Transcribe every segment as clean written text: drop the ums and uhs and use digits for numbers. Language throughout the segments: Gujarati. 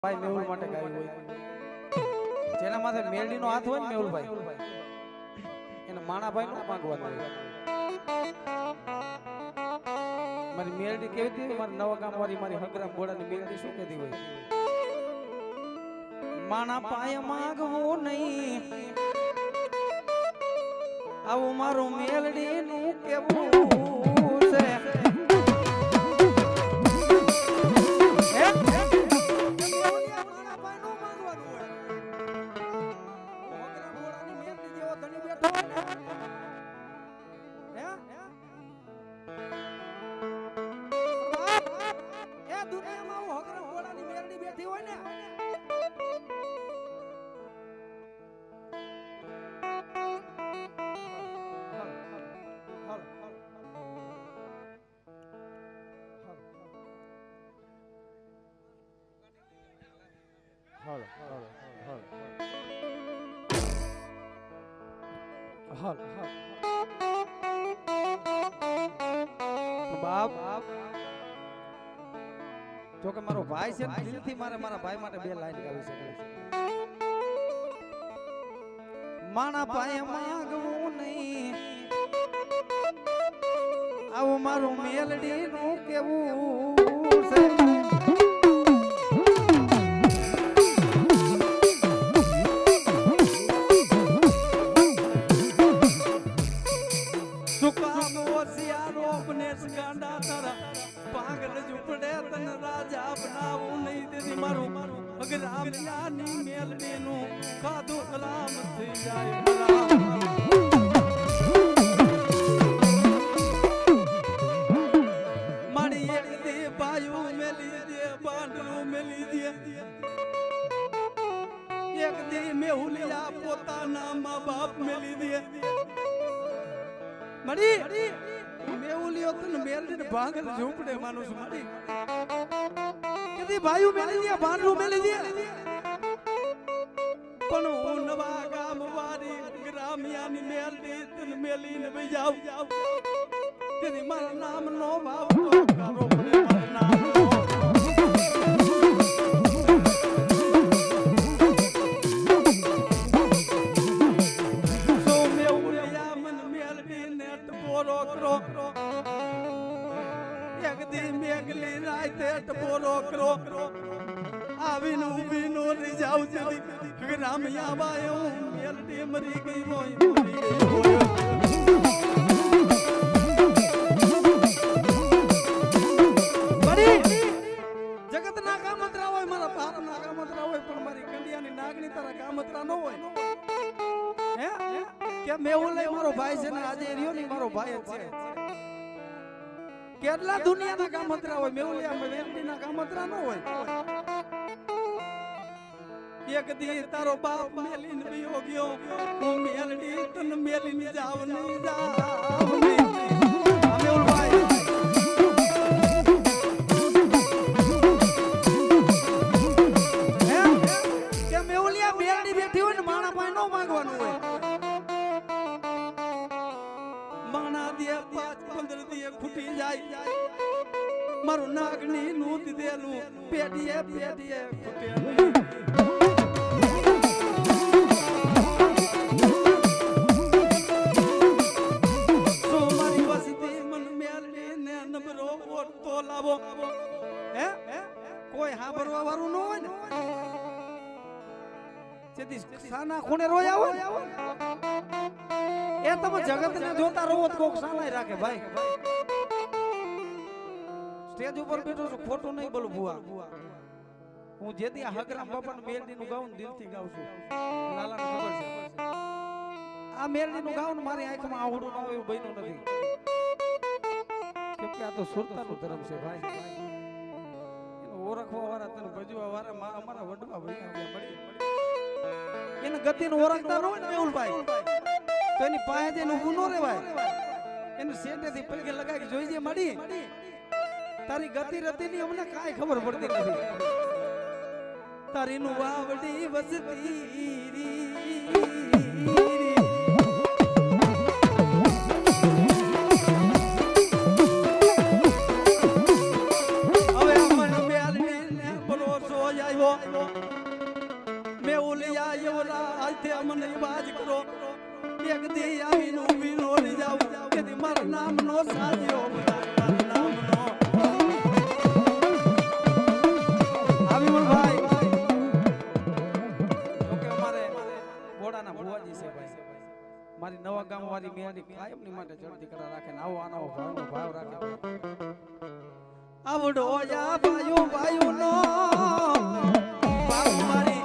ભાઈ મેહુલ માટે ગાયું હોય જેના માથે મેલડીનો હાથ હોય ને મેહુલભાઈ એને માણાભાઈ નો માંગવાનું હોય મારી મેલડી કેવી હતી મારી નવા ગામ વાળી મારી હગરામ બોડાની મેલડી શું કહેતી હોય માણા પાય માંગવું નહીં આવું મારું મેલડી નું કેવું છે બાપ જો કે મારો ભાઈ છે ને દિલથી મારા ભાઈ માટે બે લાઈન ગાવી છે માણા પાયે માંગવું નહીં આવું મારું મેલડી નું કેવું છે પોતાના મા બાપ મેલી દે મડી મેઉલિયો તને મેલડીને ભાંગલ ઝૂંપડે માનું છું મડી કદી ભાઈઓ મેલી દે ભાંડલું મેલી દે પણ હું નવા ગામ વારી ગ્રામ્યાની મેલડી તને મેલીને ભઈ જાવ તેની મારા નામ નો ભાવ તો કરો પડે મારા નામ આવીને ઉભી નો રહી જાવ જલ્દી રામયા બાયો મેલડી મરી ગઈ હોય જગત ના કામતરા હોય મારા બાપ ના કામતરા હોય પણ મારી કંડિયાની નાગણી તારા કામતરા ન હોય હે કે મેહુલ મારો ભાઈ છે ને આજે રહ્યો ની મારો ભાઈ જ છે કેટલા દુનિયાના કામતરા હોય મેહુલિયા મેલડીના કામતરા ન હોય એક દી તારો બાપ મેલીને બીયો ગયો હું મેલડી તને મેલીને જાવ નહીં જાવ નહીં મેહુલભાઈ હે કે મેહુલિયા મેલડી બેઠી હોય ને માણા પાસે નો માંગવાનું હોય માણા દે 5-15 દી ખૂટી જાય મારું નાગણી નું દીધેલું પેડીએ ખૂટેલું કોઈ હાંભરવા વાળું ન હોય ને જેથી સાના ખૂણે રોયા હોય એ તમે જગતને જોતા રહો તો કોક સાનાય રાખે ભાઈ સ્ટેજ ઉપર બેઠો છું ખોટું નહીં બોલું ભુવા હું જેથી આ હગરામ બાપાનું મેલડીનું ગાઉન દિલથી ગાઉં છું લાલાને ખબર છે આ મેલડીનું ગાઉન મારી આંખમાં આવડું ન હોય એવું બન્યું નથી કેમ કે આ તો સુરતાનું ધર્મ છે ભાઈ ઓળખવા વાળા તને ભજવા વાળા અમારા વડવા ભાઈ મળી એને ગતિને ઓળખતા ન હોય ને મેહુલભાઈ તો એની પાસે જઈને ઊભું ન રહેવાય એને સેટેથી પલકે લગાવી જોઈ જે મળી તારી ગતિ રતિની અમને કાંઈ ખબર પડતી નથી તારી નું વાવડી વસતી હવે મન બેલ ને ભરોસો આવ્યો મે ઓલિયા એવરા આજથી અમને વાજ કરો એક દી આવીને ઊભી રોલી જાવ કે મારા નામનો સાજ્યો મારા નામનો આવી મન ભાઈ ઓકે અમારે ઘોડાના ભુવાજી છે ભાઈ મારી નવા ગામ વાળી મેંડી કાયમની માટે ચડતી કરા રાખે ને આવો આનો ભાવ રાખે આવડો યા ભાઈઓ ભાઈઓ નો ભાવ મારી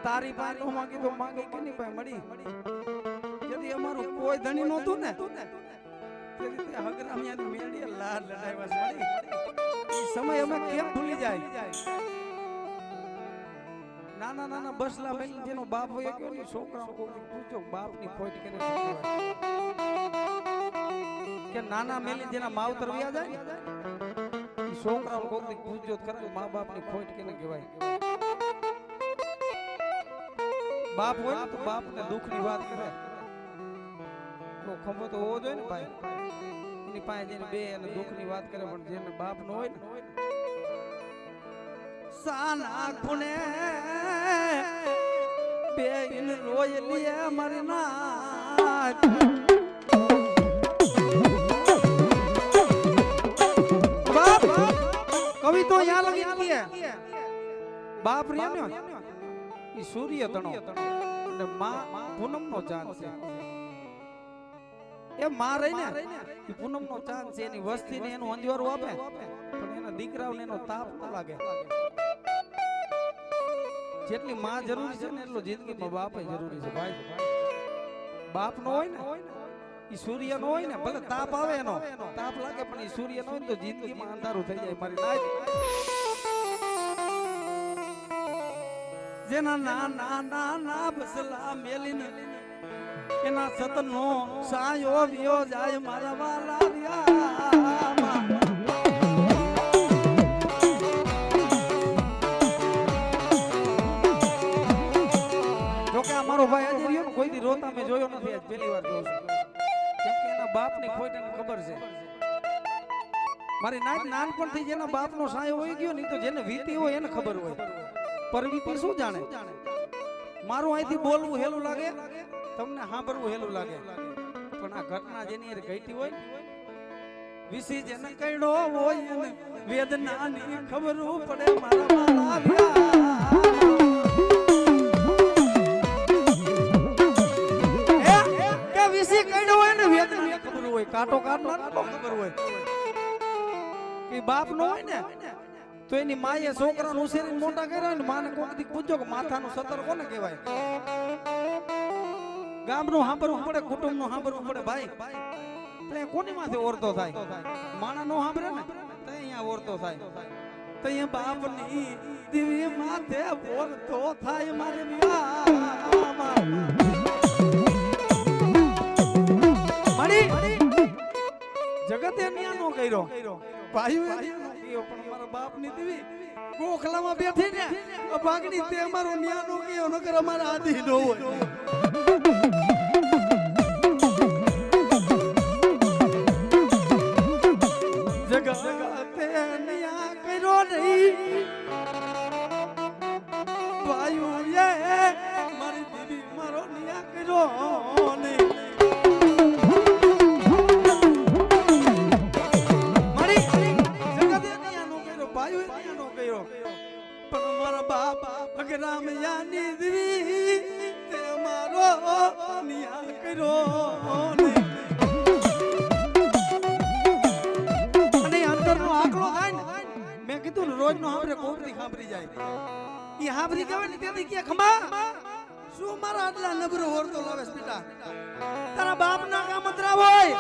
તારી પાસે નો માંગી તો માંગે કે નહીં ભાઈ મળી જેથી અમારું કોઈ ધણી નહોતું ને તેથી તે હગરામિયાની મેળીએ લાડ લડાવ્યા મળી એ સમય અમે કેમ ભૂલી જાય નાના નાના બસલા ભાઈ જેનો બાપ હોય ગયો ને છોકરાઓ કોઈ પૂછો બાપની ખોટ કેને કે નાના મેલી જેના માવતર વ્યા જાય એ છોકરાઓ કોઈ પૂછજો કરે મા બાપની ખોટ કેને કહેવાય બાપ હોય ને તો બાપ ને દુઃખ ની વાત કરે તો ખંભો તો હોવો જોઈએ ને ભાઈ એની પાસે જઈને બે અને દુઃખ ની વાત કરે પણ જેને બાપ નો હોય ને સાના ખૂણે બે ઇન રોય લીએ મારી નાચ બાપ કવિ તો યા લગી કે બાપ રે ને ઈ સૂર્ય તણો અને માં પૂનમ નો ચાંદ છે એ માં રહી ને ઈ પૂનમ નો ચાંદ છે એની વસ્તી ને એનું અંજવારું આપે પણ એના દીકરાઓને એનો તાપ ન લાગે જેટલી માં જરૂરી છે ને એટલો જિંદગીમાં બાપ જરૂરી છે ભાઈ બાપ નો હોય ને ઈ સૂર્ય નો હોય ને ભલે તાપ આવે એનો તાપ લાગે પણ ઈ સૂર્ય નો હોય ને તો જિંદગીમાં અંધારું થઈ જાય મારી નાય જેના ના ના ના ના બસલા મેલીને એના સતનો સાયો વિયો જાય મારા વાલા રિયા જોકે અમારો ભાઈ આજે રહ્યો ને કોઈ દી રોતા મેં જોયો નથી આજ પહેલી વાર જોઉં છું કેમ કે એના બાપની ખોટ એને ખબર છે મારી નાનપણથી જેના બાપનો સાયો હોય ગયો ને તો જેને વીતી હોય એને ખબર હોય પરવીતી શું જાણે મારું અહીંથી બોલવું હેલું લાગે તમને સાંભળવું હેલું લાગે પણ આ ઘટના જેની એ ઘટી હોય વિસી જેને કઈડો હોય અને વેદનાની ખબર પડે મારા વાલા કે વિસી કઈડો હોય ને વેદનાની ખબર હોય કાટો કાટો ખબર હોય કે બાપ નો હોય ને તો એની માએ છોકરાને ઉછેરીને મોટા કર્યા ને માને કોક દી પૂછજો કે માથાનું સતર કોને કહેવાય ગામનું સાંભળવું પડે કુટુંબનું સાંભળવું પડે ભાઈ તો કોની માથે ઓરતો થાય માણા નો સાંભળે ને તો અહીંયા ઓરતો થાય તો અહીંયા બાપની દીવી માથે ઓરતો થાય મારે મળી જગતે ન્યા નો કર્યો ભાઈઓ પણ મારા બાપ ની દીવી ગોખલામાં બેઠી ને ભાગની તે અમારો ન્યાનો કયો નકર અમારા આદી નો હોય જગતે ન્યા કર્યો નહીં ભાઈઓ મારી દીવી મારો ન્યા કર્યો નહીં નો આપણે કોકડી ખાંભરી જાય ઈ હાંભરી કહેવાય ને તેથી કે ખમા શું મારા આટલા નબરો ઓરતો લાવેસ બેટા તારા બાપના કામતરા હોય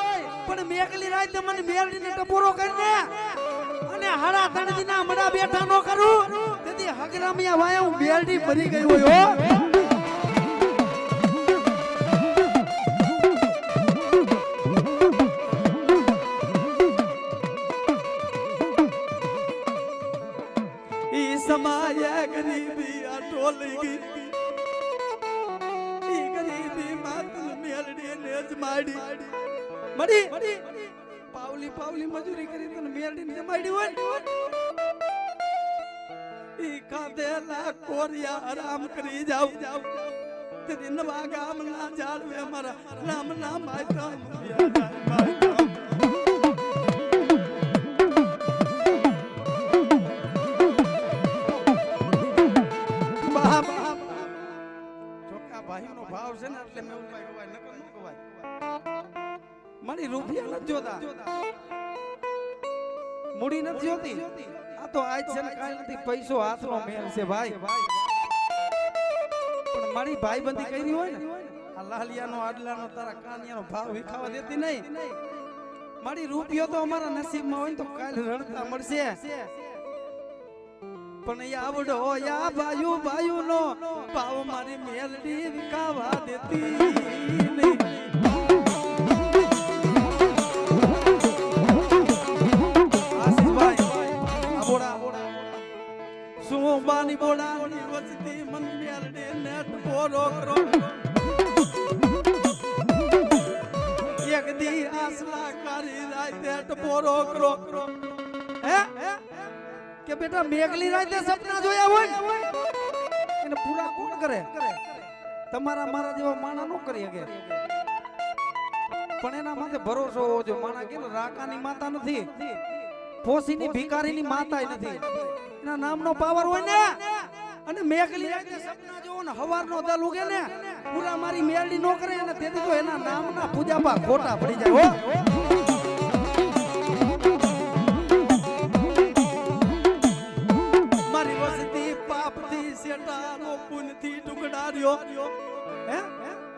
પણ મેકલી રાતે મને મેરડીને ટપોરો કરીને અને હાડા તણજીના મડા બેઠા નો કરું તેથી હગરામિયા વાયા હું મેરડી મરી ગઈ હોય હો समाया गरीबी आटोली गई ई गरीबी मातल मेलडी ने जमाडी मडी पावली पावली मजूरी करी तने मेलडी ने जमाडी હોય ઈ કાદેલા કોરિયા આરામ કરી જાવ તે નવા ગામ ના જાળવે મારા નામ નામ આયતા ભાવ છે ને એટલે મેં ઉપાય ગવાય નકર ન ગવાય મારી રૂપિયા નથી જોતા મૂડી નથી જોતી આ તો આજ છે ને કાલ નથી પૈસો હાથનો મેલ છે ભાઈ પણ મારી ભાઈબંધી કરી હોય ને આ લાલિયાનો આડલાનો તારા કાનિયાનો ભાવ વિખાવા દેતી નહીં મારી રૂપિયો તો અમારા નસીબમાં હોય તો કાલ રણતા મળશે પણ આવડો યા ભાયુ ભાયુ નો ભાવ મારી મેલડી વિકાવા દેતી નહીં આશીષભાઈ બોડા શું બાની બોડા ની વસતી મન મેલડી નેટ બોરો કરો એક દી આસલા કરી રાતે બોરો કરો હે કે બેટા મેઘલી રાતે સપના જોયા હોય એને પૂરા કોણ કરે તમારા મારા જેવા માણા નો કરી શકે પણ એના માથે ભરોસો હોવો જોઈએ માણા કે રાકાની માતા નથી ફોસીની ભિખારીની માતાય નથી એના નામનો પાવર હોય ને અને મેઘલી રાતે સપના જોવો ને હવારનો દલ ઉગે ને પૂરા મારી મેરડી નો કરે અને તેથી તો એના નામના પૂજાપા ખોટા પડી જાય હો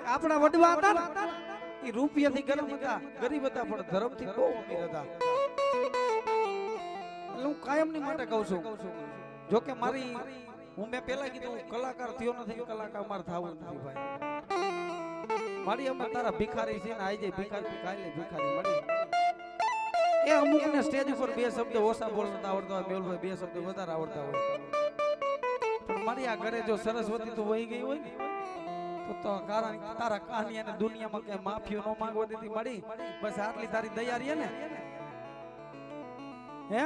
આપણા વડવા હતા એ રૂપિયાથી ગરમ હતા ગરીબ હતા પણ ધર્મથી બહુ અમીર હતા એટલે હું કાયમની માટે કહું છું જો કે મારી હું મેં પહેલા કીધું કલાકાર થયો નથી કલાકાર મારે થવું નથી ભાઈ મારી અમે તારા ભિખારી છે ને આઈ જાય ભિખારી કાલે ભિખારી મળી એ અમુકને સ્ટેજ ઉપર બે શબ્દ ઓછા બોલતા આવડતા હોય મેહુલભાઈ બે શબ્દ વધારે આવડતા હોય પણ મારી આ ઘરે જો સરસ્વતી તો વહી ગઈ હોય ને તો કારણ તારા કહાનિયાને દુનિયામાં કઈ માફીઓ ન માંગવા દેતી મળી બસ આટલી તારી દયા રહે ને હે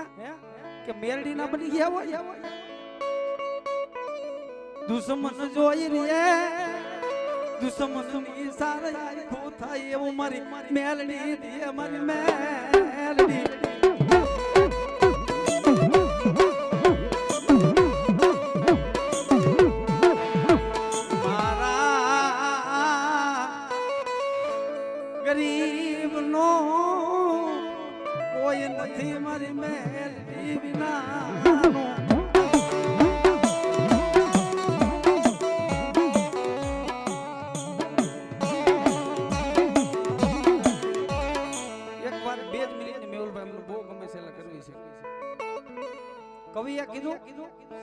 કે મેરડી ના બની ગયા હોય દુશ્મન જોઈ રે દુશ્મન ની સારે આખો થાય એવું મારી મેલડી દે મારી મેલડી ગરીબ નો કોઈ નથી મારી મેલડી વિના એકવાર 2 મિનિટ ની મેહુલભાઈ મને બહુ ગમે છે એટલે કરવી છે કવિએ કીધું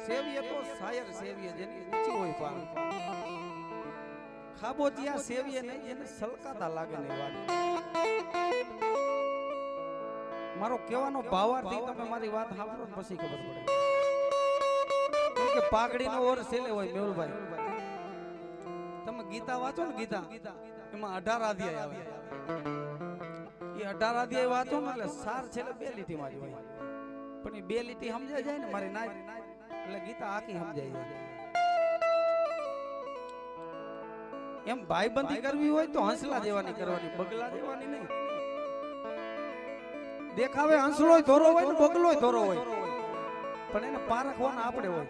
સેવીએ તો શાયર સેવીએ જેની ઊંચી હોય પાર ખાબોચિયા સેવીએ નહીં જેને સલકાતા લાગે ને વાત મારો કહેવાનો ભાવાર્થી તમે મારી વાત સાંભળો પછી ખબર પડે કે પાઘડીનો ઓર સેલે હોય મેહુલભાઈ તમે ગીતા વાંચો ને ગીતા એમાં 18 અધ્યાય આવે એ 18 અધ્યાય વાંચો ને એટલે સાર છેલ્લે 2 લીટીમાં જ હોય પણ એ 2 લીટી સમજાય જાય ને મારી નાય એટલે ગીતા આખી સમજાય જાય એમ ભાઈબંધી કરવી હોય તો હંસલા જેવાની કરવાની બગલા જેવાની નહીં દેખાવે હંસલોય ધોરો હોય ને બગલોય ધોરો હોય પણ એને પારખવાના આપણે હોય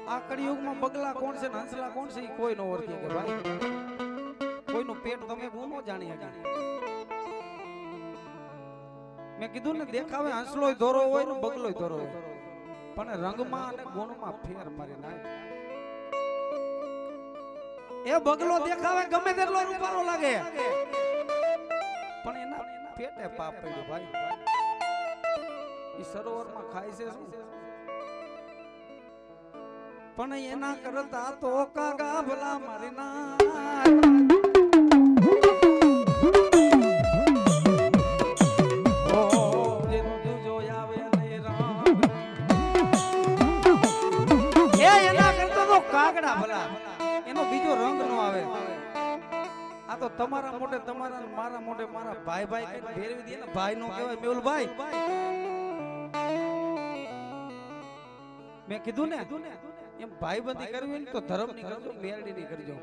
આ કળિયુગમાં બગલા કોણ છે ને હંસલા કોણ છે એ કોઈ ન ઓળખે કે ભાઈ કોઈનું પેટ તમે હું ન જાણી શકી મેં કીધું ને દેખાવે હંસલોય ધોરો હોય ને બગલોય ધોરો હોય પણ રંગમાં અને ગુણમાં ફેર મારી નાખ. એ બગલો દેખાવે ગમે તેટલો રૂપાળો લાગે પણ એના પેટે પાપ પડ્યો ભાઈ. ઈ સરોવરમાં ખાય છે શું પણ એના કરતા તો કાગા ભલા મારી ના. કાગડા ભલા એનો બીજો રંગ નો આવે. આ તો તમારા મોઢે તમારા મારા મોઢે મારા ભાઈ ભાઈ કઈ ફેરવી દે ને ભાઈ નો કહેવાય મેહુલભાઈ. મેં કીધું ને એમ ભાઈબંધી કરવી ને તો ધર્મ ની કરજો મેરડી ની કરજો.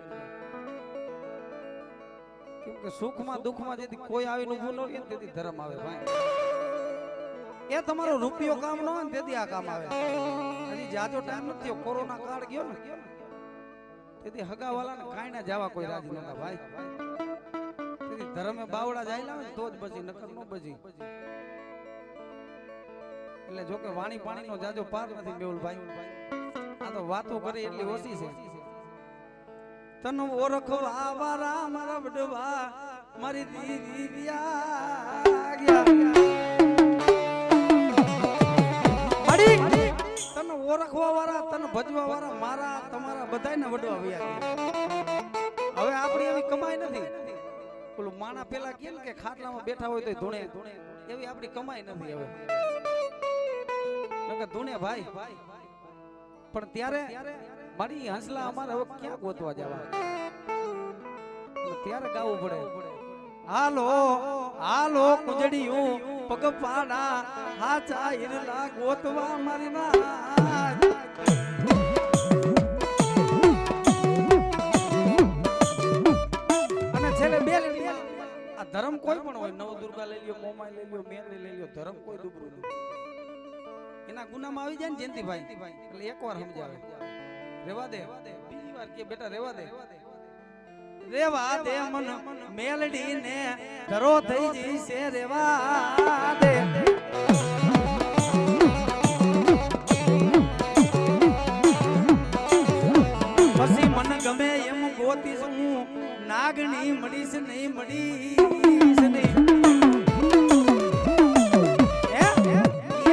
કેમ કે સુખમાં દુઃખમાં જેથી કોઈ આવીને ઊભું ન રહે તેથી ધર્મ આવે ભાઈ. એ તમારો રૂપિયો કામ ન હોય ને તેથી આ કામ આવે. હજી જાજો ટાઈમ નથી કોરોના કાળ ગયો ને તેથી હગાવાલાને કાઈ ના જવા કોઈ રાજી નતા ભાઈ. તેથી ધર્મે બાવડા જાય ને તો જ બચી નકર નો બચી. એટલે જો કે વાણી પાણી નો જાજો પાર નથી મેહુલભાઈ. આ તો વાતો કરી એટલી ઓછી છે. તન ઓળખવા વારા મારા વડવા મારી દીદી વ્યા ગયા. તને ઓળખવા વાળા તને ભજવા વાળા મારા તમારા બધાયને વડવા વ્યા ગયા. હવે આપણી એવી કમાઈ નથી. પેલું માણા પેલા કે ને કે ખાટલામાં બેઠા હોય તો ધૂણે એવી આપણી કમાઈ નથી હવે. નકર ધૂણે ભાઈ પણ ત્યારે મારી હંસલા અમારે હવે ક્યાં ગોતવા જવા ત્યારે ગાવું પડે. હાલો હાલો કુજડીયું પગ પાડા હાચા ઈરલા ગોતવા મારી ના. અને છેલ્લે બે લઈ આ ધર્મ કોઈ પણ હોય નવ દુર્ગા લઈ લ્યો મોમાઈ લઈ લ્યો મેરડી લઈ લ્યો ધર્મ કોઈ દુબરું નહીં. એના ગુનામાં આવી જાય ને જયંતિભાઈ એટલે એકવાર સમજાવે રેવા દે બીજી વાર કે બેટા રેવા દે રેવા દે મન મેલડી ને ધરો થઈ જઈ છે રેવા દે. પછી મને ગમે એમ ગોતીશ હું નાગણી મળીશ નહીં મળીશ નહીં.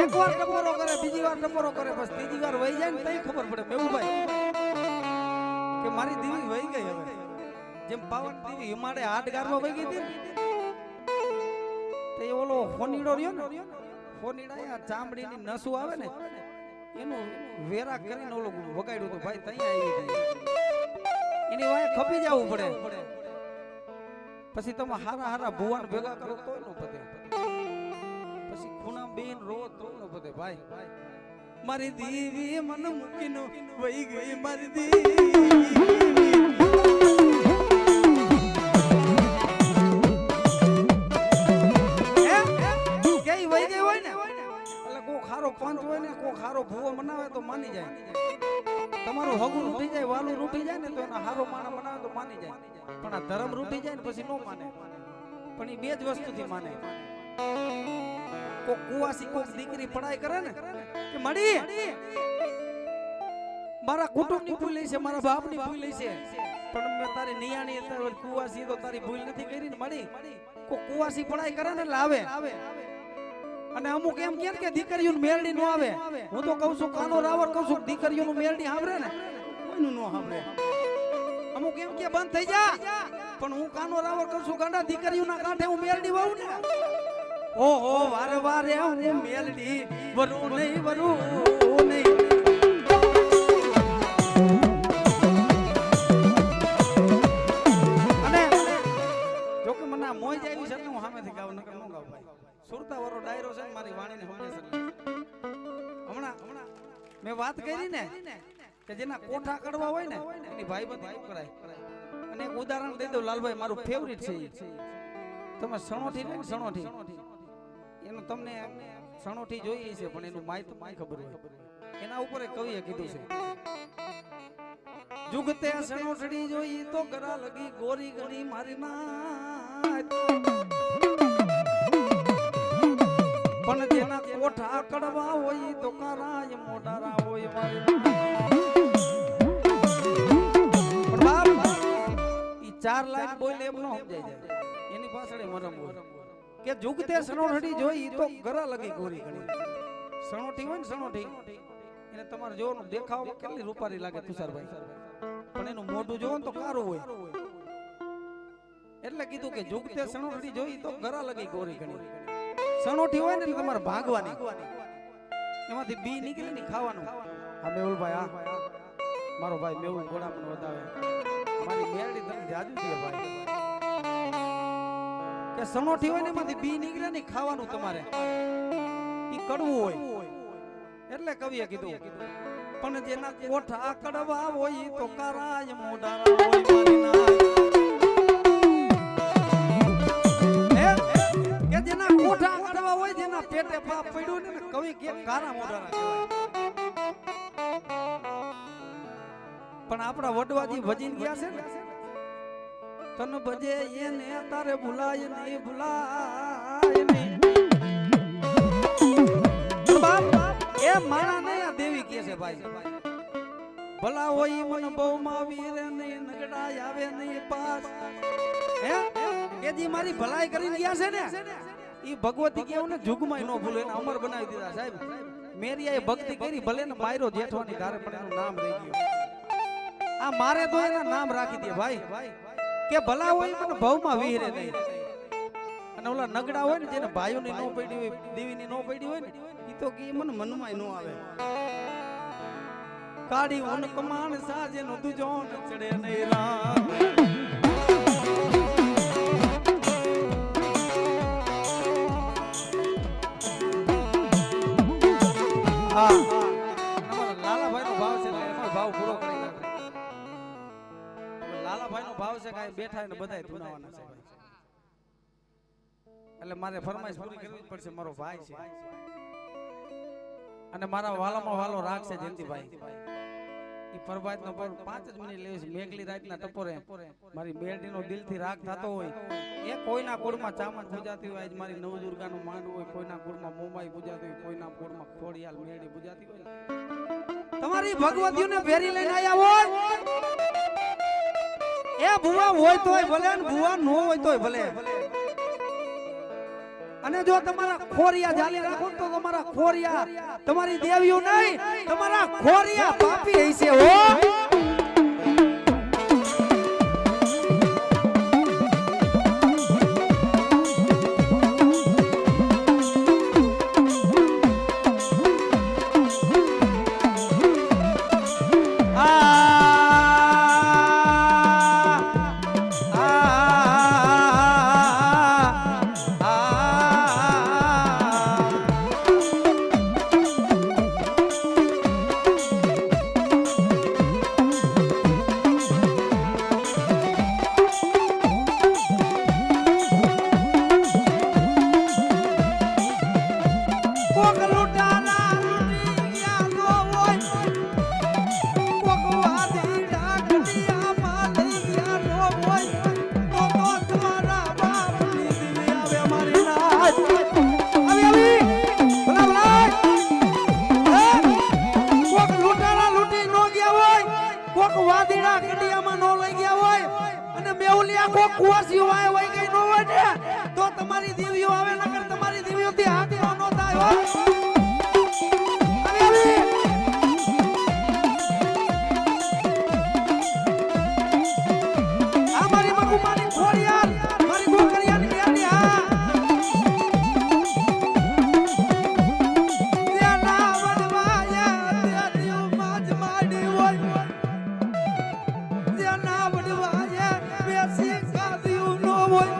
એકવાર ટપોરો કરે બીજી વાર ટપોરો કરે બસ ત્રીજી વાર વહી જાય ને તઈ ખબર પડે મેહુલભાઈ કે મારી દીવી વહી ગઈ. હવે જેમ પાવન દેવી હિમાડે હાડગારમાં વહી ગઈ હતી તે ઓલો ફોનીડો રહ્યો ને ફોનીડા ચામડીની નસું આવે ને એનું વેરા કરીને ઓલો વગાડ્યું તો ભાઈ તઈ આવી ગઈ. એની વાય ખપી જવું પડે. પછી તમે હારા હારા ભુવાન ભેગા કરો તોય નો પતે. પછી ખૂણા બેન રો તો નો પતે ભાઈ. મારી દીવી મન મૂકીને વહી ગઈ મારી દીવી. પંચ હોય ને કોઈ ખારો ભૂવો બનાવે તો માની જાય. તમારું હગું રૂઠી જાય વાલું રૂઠી જાય ને તો એના હારો માણા બનાવે તો માની જાય. પણ આ ધર્મ રૂઠી જાય ને પછી નો માને. પણ એ બે જ વસ્તુથી માને. કોક કુવાસી કોક દીકરી પડાઈ કરે ને કે મડી મારા કુટુંબની ભૂલ છે મારા બાપની ભૂલ છે પણ મેં તારી નિયાણી કુવાસી તો તારી ભૂલ નથી કરી ને મડી. કોક કુવાસી પડાઈ કરે ને એટલે આવે. અને અમુક એમ કે દીકરીઓનું મેરડી નો આવે. હું તો કહું છું કાનો રાવર કહું છું દીકરીઓનું મેરડી સાંભળે ને કોઈનું નો સાંભળે. અમુક એમ કે બંધ થઈ જા પણ હું કાનો રાવર કહું છું ગાંડા દીકરીઓના કાંઠે હું મેરડી વાવું ને ઓહો વારે વારે હું મેરડી વરું નહીં વરું નહીં. અને જો કે મને મોજ આવી છે હું સામેથી ગાવ નકર નો ગાવ ભાઈ. સુરતા વાળો ડાયરો છે મારી વાણીને હંમેશા હમણાં મેં વાત કરી ને કે જેના કોઠા કડવા હોય ને એની ભાઈબંધી કરાય. અને એક ઉદાહરણ દઈ દઉં લાલભાઈ મારું ફેવરિટ છે. તમે સણોઠી ને સણોઠી એનું તમને સણોઠી જોઈએ છે પણ એનું માય તમને ખબર હોય. એના ઉપર એક કવિએ કીધું છે જુગતે સણોઠડી જોઈ તો ગરા લગી ગોરી ગણી મારી ના. ઓઠા કડવા હોય તો કારાય મોઢારા હોય મારી પણ બાપ ઈ 4 લાઈન બોલે એમ નો સમજાય જાય એની પાછળ મરમ હોય કે જુગતે સણોઠી જોઈ તો ગરા લગી ગોરી ગણી સણોઠી હોય ને સણોઠી એને તમારે જોવાનું દેખાવમાં કેટલી રૂપારી લાગે તુષારભાઈ પણ એનું મોઢું જોવો ને તો કારું હોય એટલે કીધું કે જુગતે સણોઠી જોઈ તો ગરા લગી ગોરી ગણી સણોઠી હોય ને એટલે તમારે ભાગવાની એમાંથી બી નીકળે ને ખાવાનું હા મેહુલભાઈ આ મારો ભાઈ મેહુલ ઘોડા મને વધાવે મારી મેરડી તમે જાજુ છે ભાઈ કે સણોઠી હોય ને એમાંથી બી નીકળે ને ખાવાનું તમારે ઈ કડવું હોય એટલે કવિએ કીધું પણ જેના કોઠા કડવા હોય તો કારાય મોઢારા હોય મારી નાય કે જેના કોઠા કડવા હોય જેના પેટે પાપ પડ્યું ને કવિ કે કારા મોઢારા કહેવાય પણ આપણા વડવાજી ભજીન ગયા છે ને તન ભજે એને તારે ભૂલાય નહીં ભૂલાય નહીં એ માણા નહીં દેવી કે છે ભાઈ ભલા હોય મન બહુ માં વીરે નહીં નગડા આવે નહીં પાસ હે કે જી મારી ભલાઈ કરીને ગયા છે ને ઈ ભગવતી કેવું ને જુગમાં નો ભૂલે એને અમર બનાવી દીધા સાહેબ મેરિયાએ ભક્તિ કરી ભલે ને માયરો જેઠવાની ધારે પણ એનું નામ રહી ગયું આ મારે તો એના નામ રાખી દે ભાઈ કે ભલા હોય મને ભવમાં વીરે નહીં અને ઓલા નગડા હોય ને જેને ભાઈઓની નો પડી હોય દેવીની નો પડી હોય ને ઈ તો કે મને મનમાં નો આવે કાડી ઉન કમાન સાજે નો દુજો ન ચડે નહીં રામ હા લાલાભાઈ નો ભાવ છે એનો ભાવ પૂરો કરી નાખે લાલાભાઈ નો ભાવ છે કાઈ બેઠા ને બધાય ધુનાવાના છે ભાઈ એટલે મારે ફરમાઈશ પૂરી કરવી જ પડશે મારો ભાઈ છે અને મારા વાલામાં વાલો રાગ છે જયંતિભાઈ ઈ પરબાત નો પર 5 જ મિનિટ લેવી છે મેઘલી રાતના ટપોરે મારી મેરડીનો દિલથી રાગ થતો હોય એ કોઈના કુળમાં ચામણ પૂજાતી હોય આજ મારી નવદુર્ગાનું માંડવું હોય કોઈના કુળમાં મોમાઈ પૂજાતી હોય કોઈના કુળમાં ખોડિયાલ મેરડી પૂજાતી હોય તમારી ભગવતીઓને ભેરી લઈને આયા હોય એ ભુવા હોય તોય ભલે ને ભુવા નો હોય તોય ભલે અને જો તમારા ખોરિયા જાલી રાખો તો તમારા ખોરિયા તમારી દેવીઓ નહીં તમારા ખોરિયા પાપી હશે હો તો તમારી દેવીઓ આવે નકર તમારી દેવીઓથી હાથ ન થાય હો આ મારી મગુમાની ખોડિયાલ મારી ગોકરિયાની બેડી હા જેના વડવાયા તેરીઓ માજ માડી હોય જેના વડવાયા બેસી કાદિયું નો હોય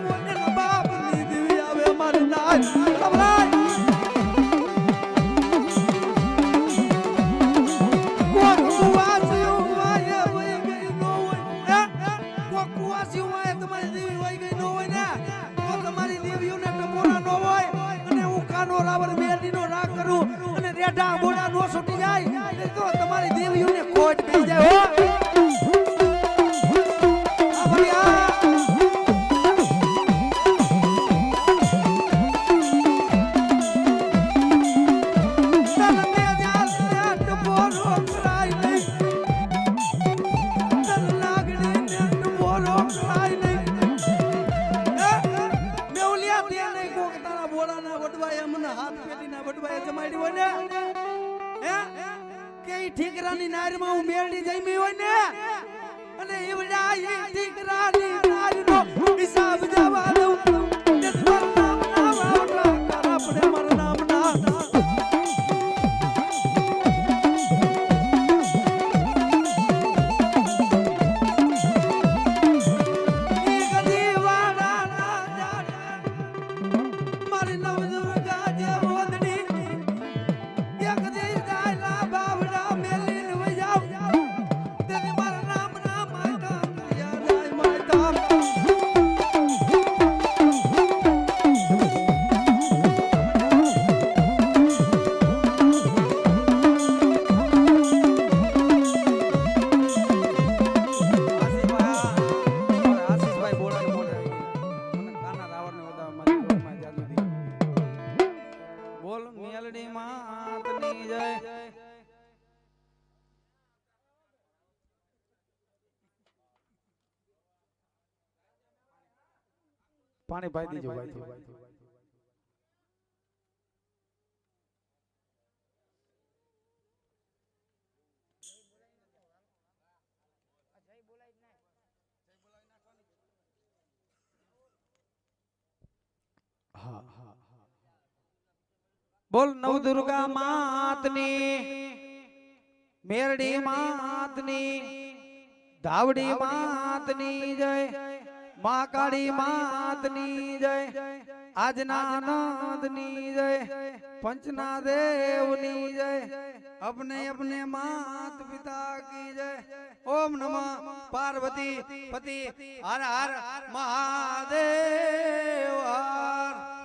તમારી દેવીઓને ખોટ પડી જાય હો મોડાના વડવાએ મને હાથ પેટીના વડવાએ જમાડી હોય ને હે કે ઈ ઠીકરાની નારમાં હું મેળડી જમી હોય ને અને ઈવડા ઈ ઠીકરાની નારનો હિસાબ જવા દઉં કે મારું નામ ના વાવડા કર આપણે મારું નામ ના પાણી પાઈ દીજો ભાઈ બોલ નવ દુર્ગા માતની મેરડી માતની ધાવડી માતની જય મહાકાળી માતની જય આજના આનંદની જય પંચના દેવની જય अपने अपने मात पिता की जय ओम नमः पार्वती पति हर हर महादेव हर